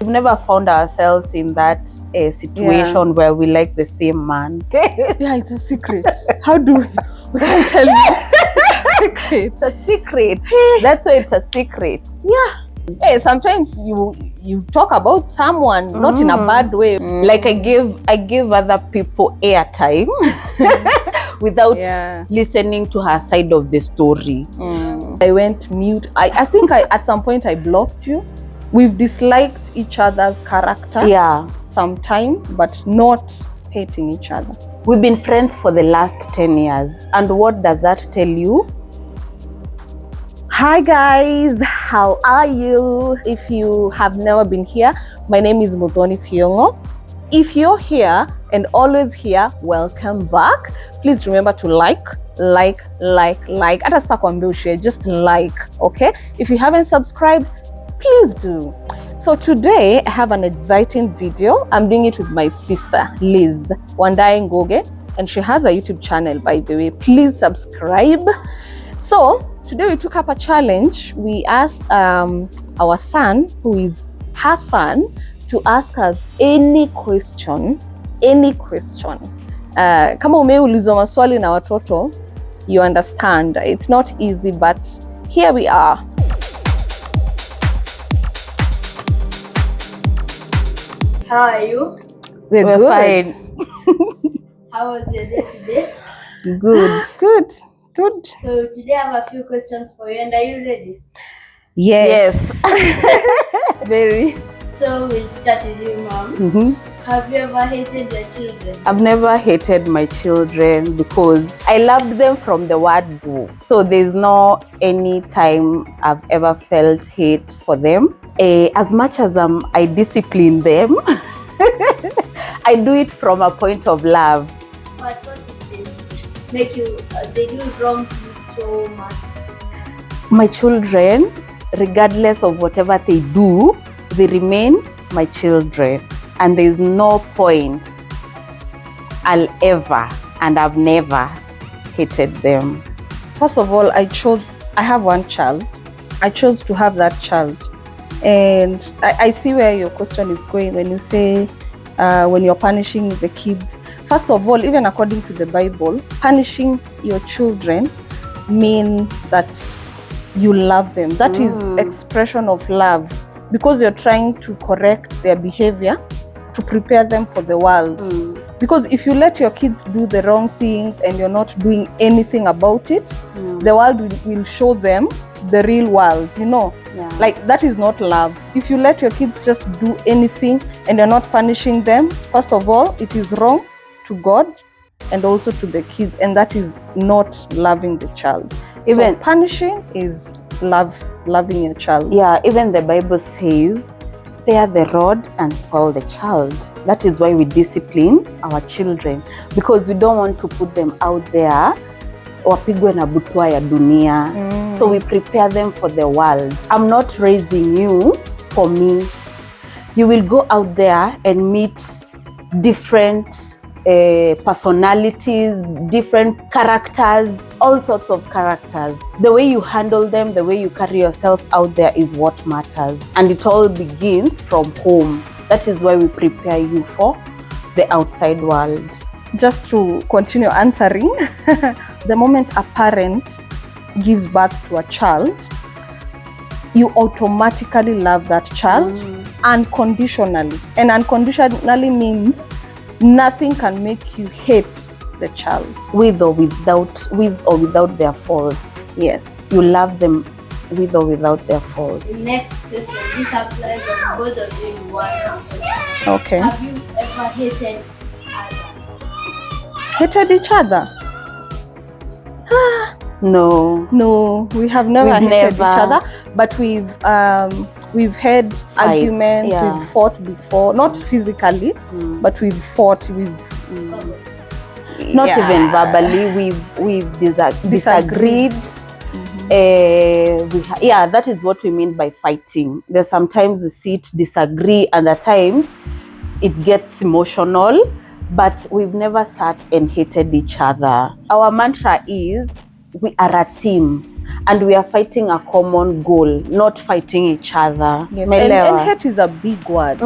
We've never found ourselves in that situation where we like the same man. Yeah, it's a secret. How do we can't tell you? It's a secret. That's why it's a secret. Yeah. Hey, sometimes you talk about someone not in a bad way. Like I give other people airtime without listening to her side of the story. I went mute. I think at some point I blocked you. We've disliked each other's character. Yeah. Sometimes, but not hating each other. We've been friends for the last 10 years. And what does that tell you? Hi guys, how are you? If you have never been here, my name is Muthoni Thiong'o. If you're here and always here, welcome back. Please remember to like. Hata sitakwambia ushare, just like, okay? If you haven't subscribed, please do. So today I have an exciting video. I'm doing it with my sister, Liz Wandae Ngoge, and she has a YouTube channel, by the way. Please subscribe. So today we took up a challenge. We asked our son, who is her son, to ask us any question. Kama umeulizwa maswali na watoto, you understand. It's not easy, but here we are. How are you? We're good. Fine. How was your day today? Good. So today I have a few questions for you, and are you ready? Yes. Very. So we'll start with you, Mom. Have you ever hated your children? I've never hated my children because I loved them from the word go. So there's no any time I've ever felt hate for them. As much as I discipline them, I do it from a point of love. But what if they make you, they do wrong to you so much? My children, regardless of whatever they do, they remain my children. And there's no point I'll ever, and I've never hated them. First of all, I have one child. I chose to have that child. And I see where your question is going when you say when you're punishing the kids. First of all, even according to the Bible, punishing your children means that you love them. That is expression of love, because you're trying to correct their behavior to prepare them for the world. Because if you let your kids do the wrong things and you're not doing anything about it, the world will show them the real world, you know. Like, that is not love. If you let your kids just do anything and you're not punishing them, first of all, it is wrong to God and also to the kids, and that is not loving the child. Even punishing is loving your child. Yeah, even the Bible says, spare the rod and spoil the child. That is why we discipline our children, because we don't want to put them out there wapigwe na butwa ya dunia. So we prepare them for the world. I'm not raising you for me. You will go out there and meet different personalities, different characters, all sorts of characters. The way you handle them, the way you carry yourself out there is what matters. And it all begins from home. That is why we prepare you for the outside world. Just to continue answering, the moment a parent gives birth to a child, you automatically love that child unconditionally. And unconditionally means nothing can make you hate the child. With or without their faults. Yes. You love them with or without their fault. The next question, this applies on both of you in one question. Okay. Have you ever hated each other? Hated each other? No, we have never hated each other, but we've had arguments, we've fought before, not physically, but we've fought, not even verbally, we've disagreed. That is what we mean by fighting. There's sometimes we sit, disagree, and at times it gets emotional, but we've never sat and hated each other. Our mantra is, we are a team. and we are fighting a common goal, not fighting each other. Yes. Umeelewa? And hate is a big word.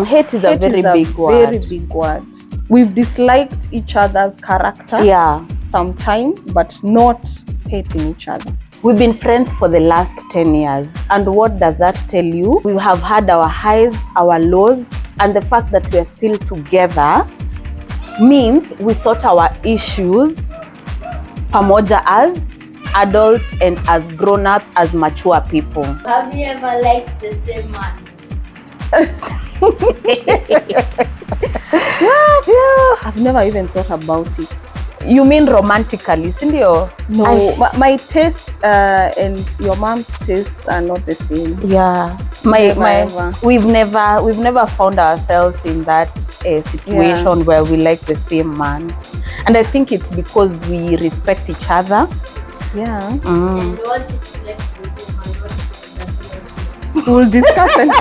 Hate is a very big word. Very big word. We've disliked each other's character. Yeah. Sometimes, but not hating each other. We've been friends for the last 10 years. And what does that tell you? We have had our highs, our lows, and the fact that we are still together means we sort our issues pamoja as adults and as grown-ups, as mature people. Have you ever liked the same man? I've never even thought about it. You mean romantically, sindio? No, my taste and your mom's taste are not the same. Yeah, we've never found ourselves in that situation where we like the same man, and I think it's because we respect each other. Yeah. And what if you like the same man? What if We'll discuss and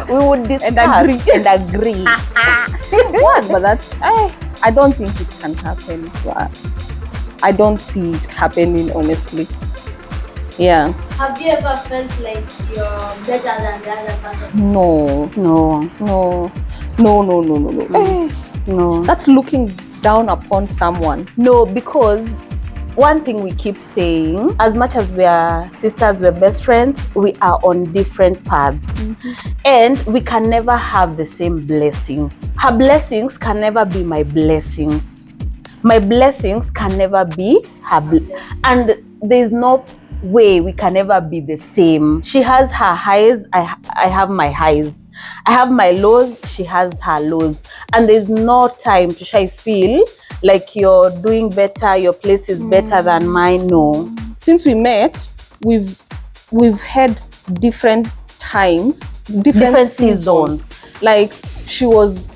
We would discuss and agree. what? But that's I don't think it can happen to us. I don't see it happening, honestly. Yeah. Have you ever felt like you're better than the other person? No. No. That's looking down upon someone. No, because one thing we keep saying, as much as we are sisters, we're best friends, we are on different paths. And we can never have the same blessings. Her blessings can never be my blessings. My blessings can never be her and there's no way we can ever be the same. She has her highs, I have my highs. I have my lows, she has her lows. And there's no time to try feel like you're doing better, your place is better than mine. No. Since we met, we've had different times, different seasons. Like she was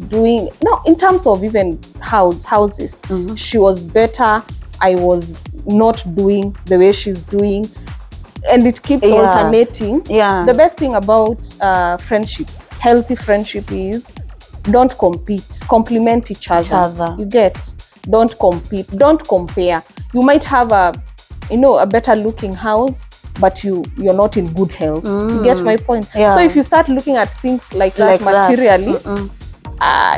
doing in terms of even houses. She was better. I was not doing the way she's doing, and it keeps alternating. Yeah. The best thing about friendship, healthy friendship, is don't compete, complement each other. You get, don't compete, don't compare. You might have a better looking house, but you're not in good health. You get my point? Yeah. So if you start looking at things like that materially,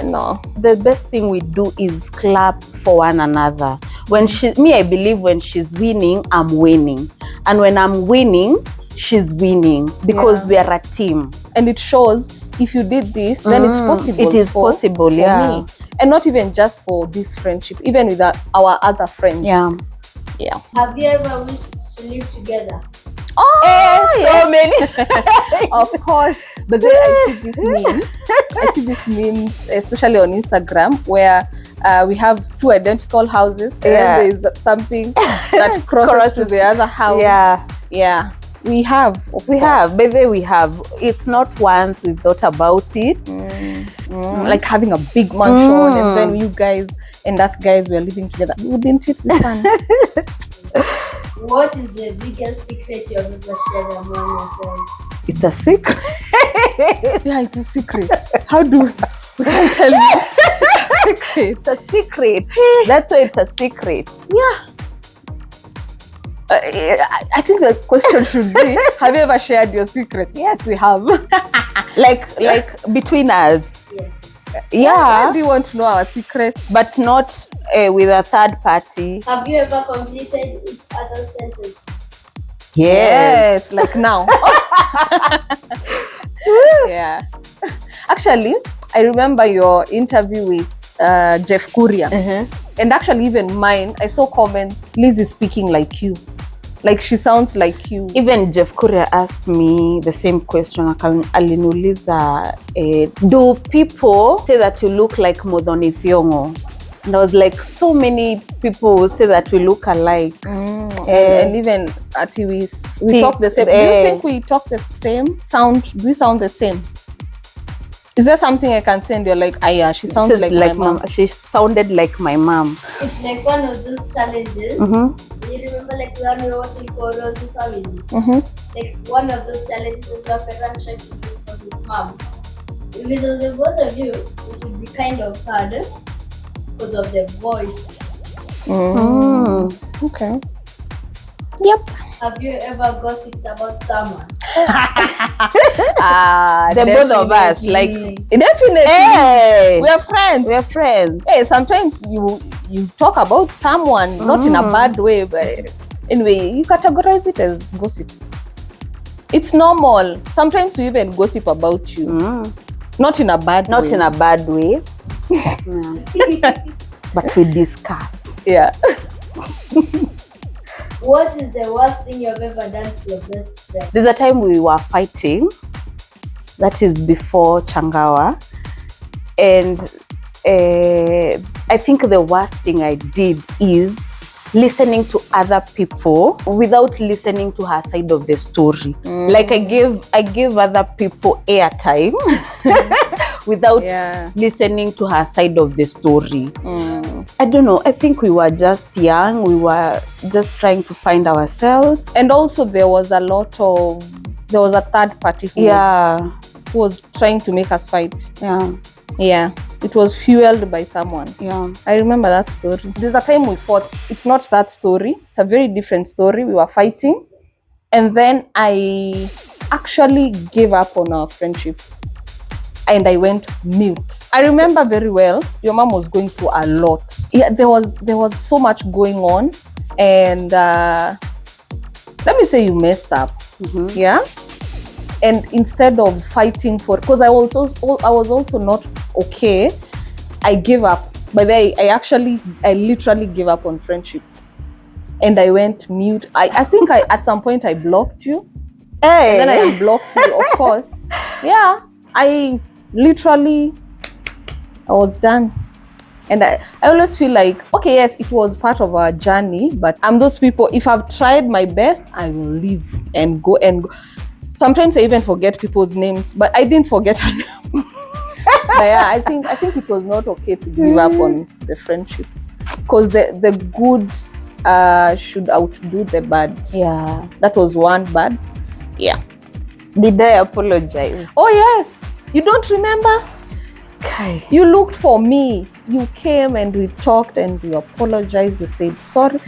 no. The best thing we do is clap for one another. I believe when she's winning, I'm winning. And when I'm winning, she's winning, because we are a team. And it shows, if you did this, then it's possible. It is possible, for me. And not even just for this friendship, even with our other friends. Yeah. Have you ever wished to live together? So many. Of course. But then I see these memes, especially on Instagram, where we have two identical houses, and then there's something that crosses to the other house. Yeah. We have. By the way, we have. It's not once we've thought about it. Like having a big mansion, and then you guys and us guys were living together. Wouldn't it be fun? What is the biggest secret you have ever shared among yourselves? It's a secret. Yeah, it's a secret. How do we can tell you? It's a secret. That's why it's a secret. Yeah. I think the question should be, have you ever shared your secrets? Yes, we have. like between us. Yes. Yeah. Why do you want to know our secrets? But not with a third party. Have you ever completed each other's sentence? Yes. Like now. Yeah. Actually, I remember your interview with Jeff Kuria. And actually even mine, I saw comments, Liz is speaking like you. Like she sounds like you. Even Jeff Kuria asked me the same question. Aliniuliza, do people say that you look like Muthoni Thiong'o? And I was like, so many people say that we look alike. And even we talk the same. Do you think we talk the same? Do we sound the same? Is there something I can say and you're like, yeah, she sounds like my mom? She sounded like my mom. It's like one of those challenges. You remember like when we were watching Photos with Family? Like one of those challenges where Ferran tried to do for his mom. If it was the both of you, it would be kind of hard because of the voice. Okay. Yep. Have you ever gossiped about someone? The both of us, like, definitely. hey, We are friends. we're friends. Hey, sometimes you talk about someone, not in a bad way, but anyway, you categorize it as gossip. It's normal. Sometimes we even gossip about you. Not in a bad way. Not in a bad way. Yeah. But we discuss. Yeah. What is the worst thing you've ever done to your best friend? There's a time we were fighting. That is before Changawa. And I think the worst thing I did is listening to other people without listening to her side of the story. Like I gave other people airtime without listening to her side of the story. I don't know. I think we were just young. We were just trying to find ourselves. And also there was a third party who was trying to make us fight. Yeah. It was fueled by someone. Yeah. I remember that story. There's a time we fought. It's not that story. It's a very different story. We were fighting. And then I actually gave up on our friendship. And I went mute. I remember very well, your mom was going through a lot. Yeah, there was so much going on. And let me say you messed up. Yeah. And instead of fighting because I was also not okay, I gave up. But then I literally gave up on friendship. And I went mute. I think at some point I blocked you. Hey. And then I unblocked you, of course. Yeah. I was done. And I always feel like, okay, yes, it was part of our journey, but I'm those people, if I've tried my best, I will leave and go. Sometimes I even forget people's names, but I didn't forget her name. But yeah, I think it was not okay to give up on the friendship, because the good should outdo the bad. Yeah. That was one bad. Yeah. Did I apologize? Oh yes. You don't remember? Okay. You looked for me. You came and we talked and you apologized. You said sorry.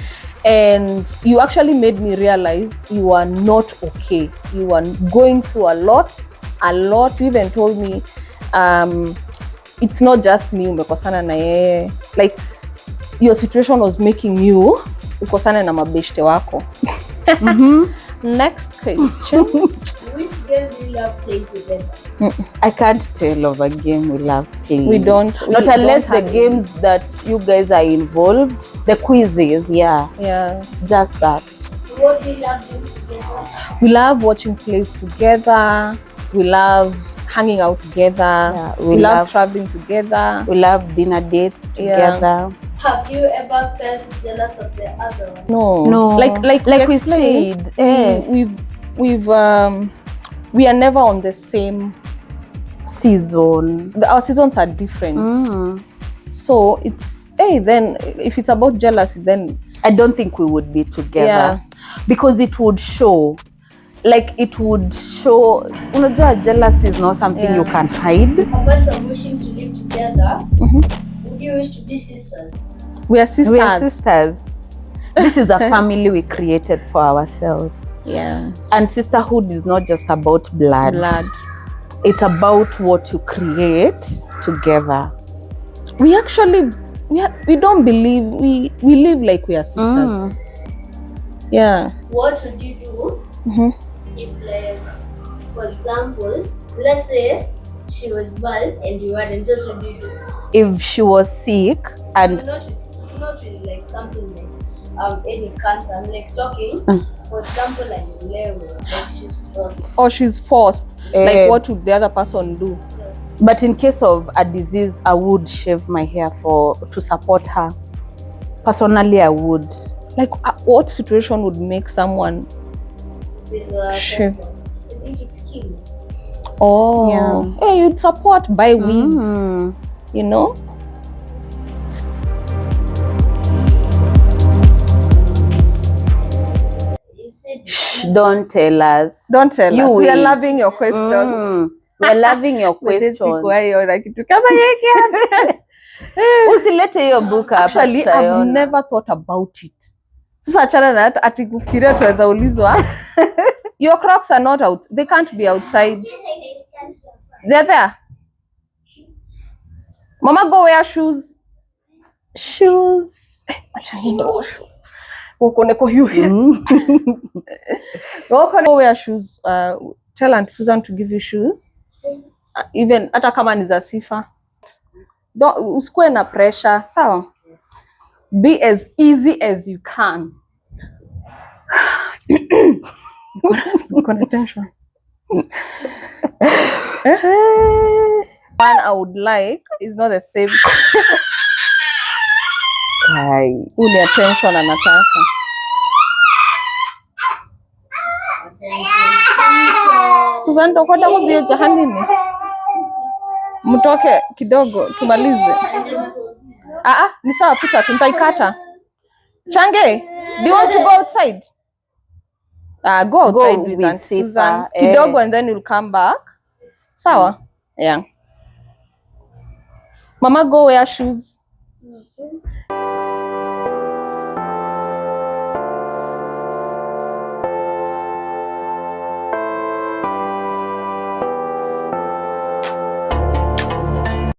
And you actually made me realize you are not okay. You are going through a lot. You even told me, it's not just me, umekosana na yeye. Like, your situation was making you ukosane na mabeshte wako. Next question. Which game do you love playing together? I can't tell of a game we love playing. We don't. Not unless the games that you guys are involved, the quizzes, yeah. Yeah. Just that. What do you love doing together? We love watching plays together. We love hanging out together. Yeah, we love traveling together. We love dinner dates together. Have you ever felt jealous of the other one? No. Like we said, we are never on the same season. Our seasons are different. So it's, then if it's about jealousy, then I don't think we would be together. Because it would show. Unajua, jealousy is not something you can hide. Apart from wishing to live together, would you wish to be sisters? We are sisters. This is a family we created for ourselves. Yeah. And sisterhood is not just about blood. It's about what you create together. We actually, we don't believe, we live like we are sisters. Yeah. What would you do if, like, for example, let's say she was bald and you weren't, what would you do? If she was sick and... Not with like something like any cancer. I'm like talking, for example, like she's forced. Or she's forced. Like, what would the other person do? But in case of a disease, I would shave my hair to support her. Personally, I would. Like, what situation would make someone shave? I think it's skin. Oh, yeah. Hey, you'd support by wigs, you know? Shh, don't tell us. Don't tell us. We are loving your questions. We are loving your questions. Usilete your book. Actually, I've never thought about it. Sasa achana na ati kufikiria tuweza ulizwa. Your Crocs are not out. They can't be outside. They're there. Mama, go wear shoes. Shoes. Acha niende osho. Uko hiyo. Go wear shoes. Tell Aunt Susan to give you shoes. Even hata kama ni za sifa. Usikue na pressure, sawa? Be as easy as you can. Niko na tension. One I would like is not the same. Uni attention anataka. Susan, ndo kwenda kuzie jahanini. Mtoke kidogo tumalize. Ni sawa, pita tutaikata. Change, do you want to go outside? Go outside with Aunt Susan. Kidogo and then you'll come back. Sawa? Yeah. Mama, go wear shoes.